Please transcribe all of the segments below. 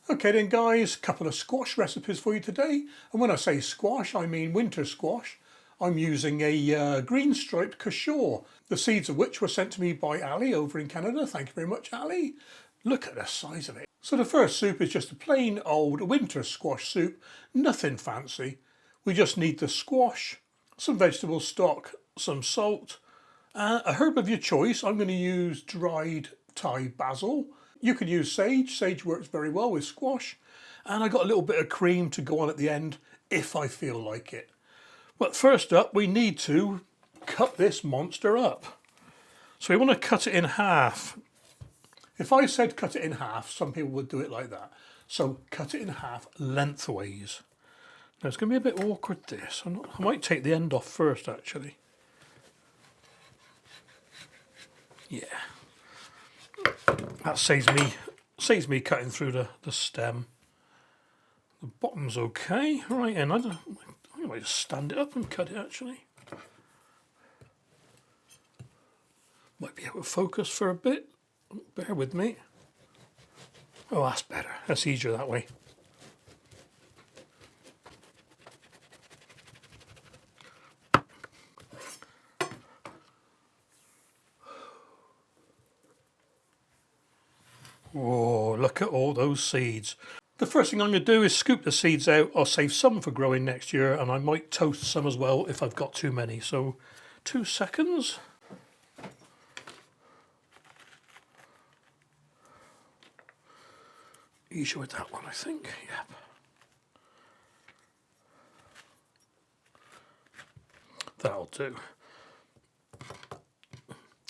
Okay then guys, couple of squash recipes for you today. And when I say squash, I mean winter squash. I'm using a Green Striped Cushaw, the seeds of which were sent to me by Ali over in Canada. Thank you very much, Ali. Look at the size of it. So the first soup is just a plain old winter squash soup, nothing fancy. We just need the squash, some vegetable stock, some salt, a herb of your choice. I'm going to use dried Thai basil. You could use sage. Sage works very well with squash. And I got a little bit of cream to go on at the end if I feel like it. But first up, we need to cut this monster up. So we want to cut it in half. If I said cut it in half, some people would do it like that. So cut it in half lengthwise. Now it's going to be a bit awkward this. I might take the end off first actually. Yeah. That saves me cutting through the stem. The bottom's okay. Right, and I might just stand it up and cut it actually. Might be out of focus for a bit. Bear with me. Oh, that's better. That's easier that way. Oh, look at all those seeds. The first thing I'm going to do is scoop the seeds out. I'll save some for growing next year, and I might toast some as well if I've got too many. So 2 seconds. Easier with that one, I think. Yep. That'll do.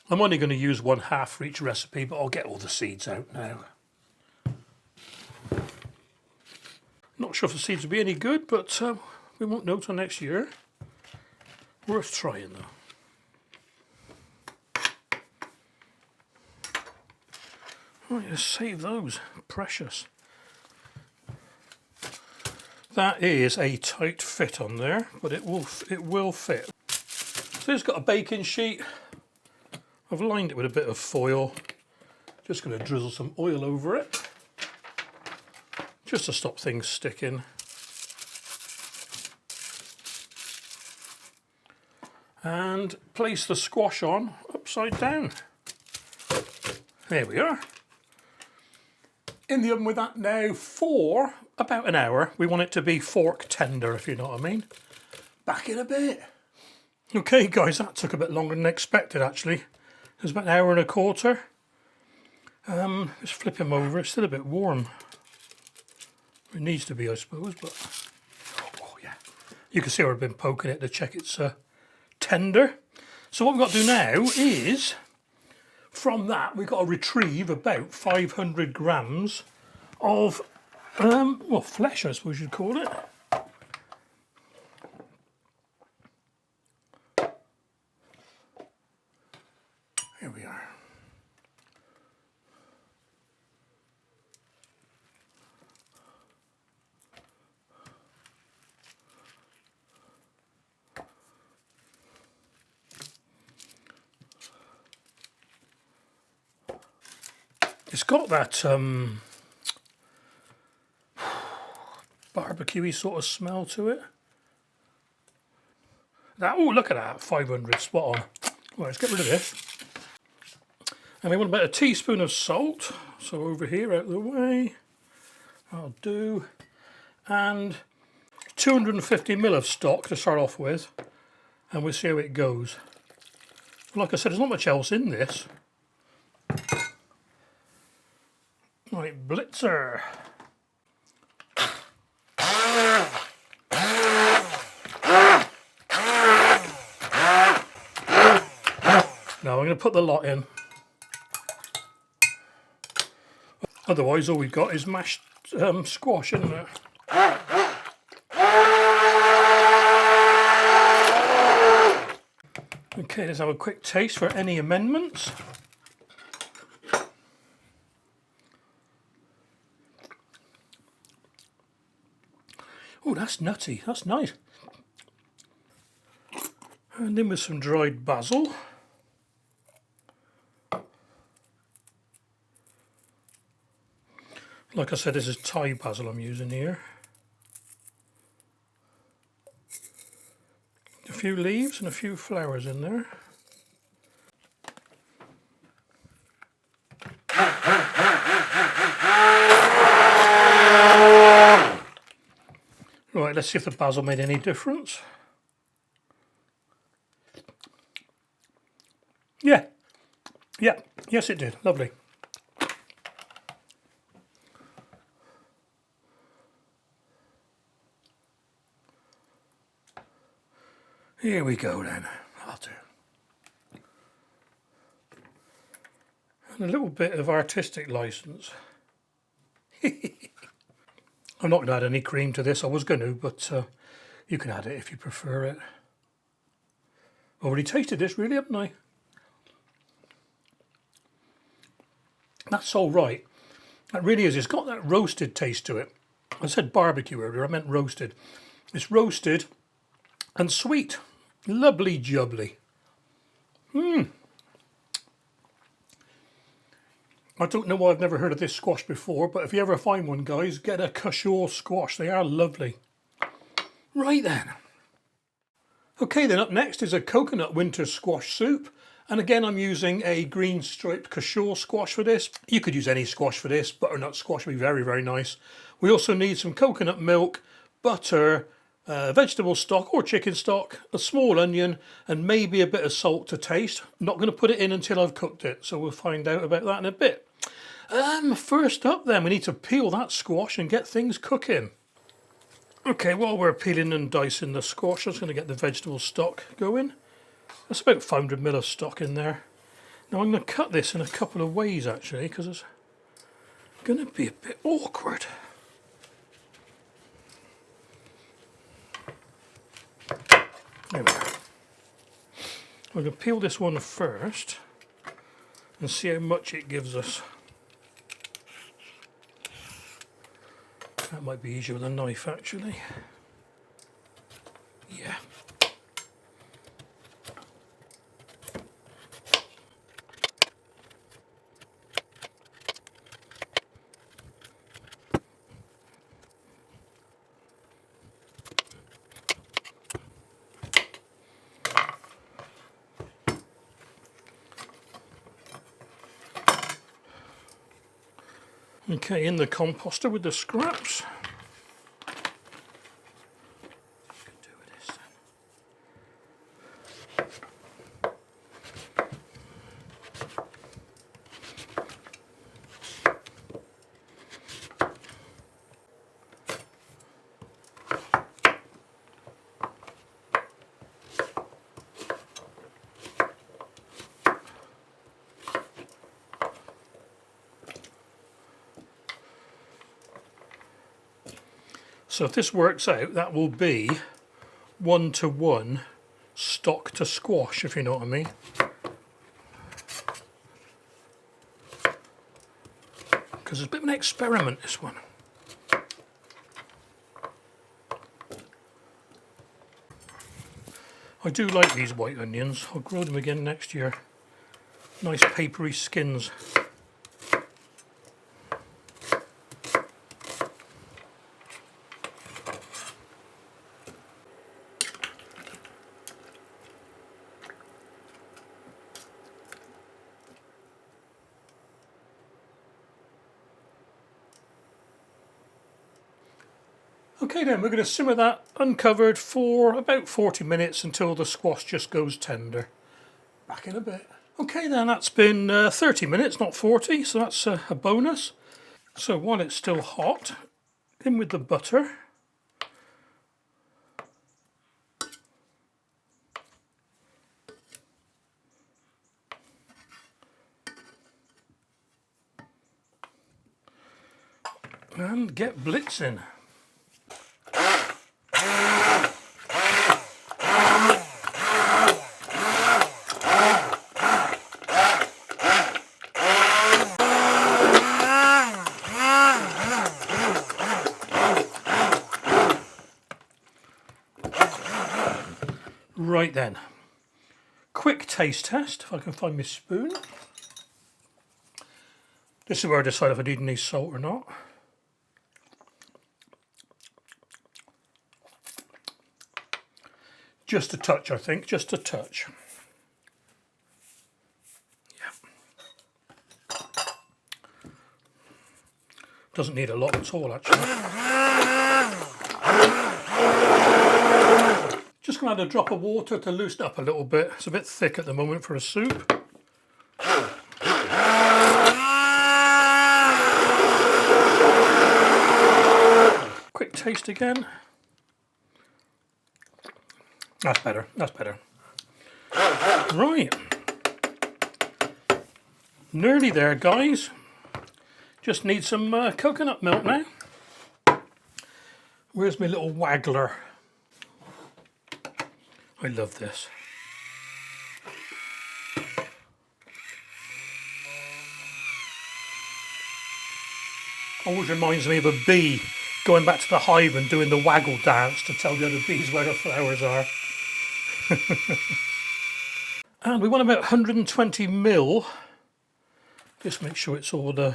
I'm only going to use 1/2 for each recipe, but I'll get all the seeds out now. Not sure if the seeds will be any good, but we won't know till next year. Worth trying though. Right, let's save those. Precious. That is a tight fit on there, but it will fit. So it's got a baking sheet. I've lined it with a bit of foil. Just going to drizzle some oil over it, just to stop things sticking. And place the squash on upside down. There we are. In the oven with that now for about an hour. We want it to be fork tender, if you know what I mean. Back in a bit. Okay guys, that took a bit longer than expected actually. It was about an hour and a quarter. Just flip him over. It's still a bit warm. It needs to be, I suppose, but oh yeah. You can see where I've been poking it to check it's tender. So what we've got to do now is, from that, we've got to retrieve about 500 grams of, well, flesh, I suppose you'd call it. Here we are. It's got that barbecue-y sort of smell to it. That, oh, look at that, 500, spot on. Right, let's get rid of this. And we want about a teaspoon of salt. So over here, out of the way, I'll do. And 250ml of stock to start off with. And we'll see how it goes. Like I said, there's not much else in this. Right, blitzer. Now I'm going to put the lot in. Otherwise all we've got is mashed squash, isn't it? Okay, let's have a quick taste for any amendments. Oh, that's nutty, that's nice. And in with some dried basil. Like I said, this is Thai basil I'm using here. A few leaves and a few flowers in there. Right, let's see if the basil made any difference. Yeah, yes it did, lovely. Here we go then, I'll do. And a little bit of artistic license. I'm not going to add any cream to this, I was going to, but you can add it if you prefer it. Already tasted this really, haven't I? That's all right. That really is. It's got that roasted taste to it. I said barbecue earlier, I meant roasted. It's roasted and sweet. Lovely jubbly. I don't know why I've never heard of this squash before, but if you ever find one, guys, get a Cushaw squash. They are lovely. Right then. Okay, then up next is a coconut winter squash soup. And again, I'm using a Green Striped Cushaw squash for this. You could use any squash for this. Butternut squash would be very, very nice. We also need some coconut milk, butter, vegetable stock or chicken stock, a small onion, and maybe a bit of salt to taste. I'm not going to put it in until I've cooked it, so we'll find out about that in a bit. First up then, we need to peel that squash and get things cooking. Okay, while we're peeling and dicing the squash, I'm just going to get the vegetable stock going. That's about 500 ml of stock in there. Now I'm going to cut this in a couple of ways actually, because it's going to be a bit awkward. There we go. We're going to peel this one first and see how much it gives us. That might be easier with a knife actually. Yeah. Okay, in the composter with the scraps. So if this works out, that will be 1-to-1 stock to squash, if you know what I mean. Because it's a bit of an experiment, this one. I do like these white onions. I'll grow them again next year. Nice papery skins. Okay then, we're going to simmer that uncovered for about 40 minutes until the squash just goes tender. Back in a bit. Okay then, that's been 30 minutes, not 40, so that's a bonus. So while it's still hot, in with the butter. And get blitzing. Right then, quick taste test, if I can find my spoon. This is where I decide if I need any salt or not. Just a touch, I think, just a touch. Yeah. Doesn't need a lot at all, actually. Just going to add a drop of water to loosen up a little bit. It's a bit thick at the moment for a soup. Quick taste again. That's better, that's better. Right. Nearly there, guys. Just need some coconut milk now. Where's my little waggler? I love this. Always reminds me of a bee going back to the hive and doing the waggle dance to tell the other bees where the flowers are. And we want about 120 ml. Just make sure it's all the...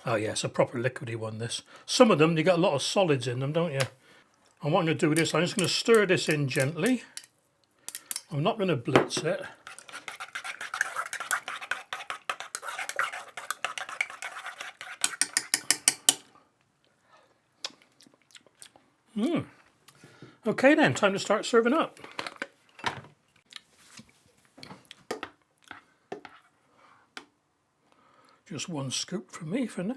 Oh yeah, it's a proper liquidy one, this. Some of them, you get a lot of solids in them, don't you? And what I'm going to do with this, I'm just going to stir this in gently. I'm not going to blitz it. Okay then, time to start serving up. Just one scoop for me for now.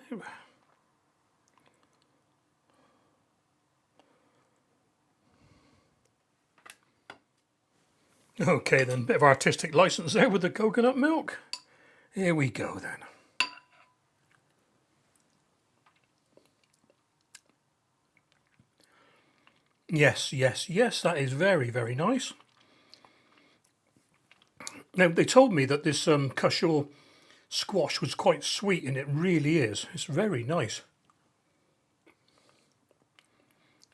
Okay then, bit of artistic license there with the coconut milk. Here we go then. Yes, yes, yes, that is very, very nice. Now, they told me that this Cushaw squash was quite sweet, and it really is. It's very nice.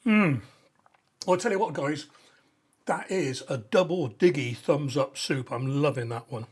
I'll tell you what, guys, that is a double diggy thumbs up soup. I'm loving that one.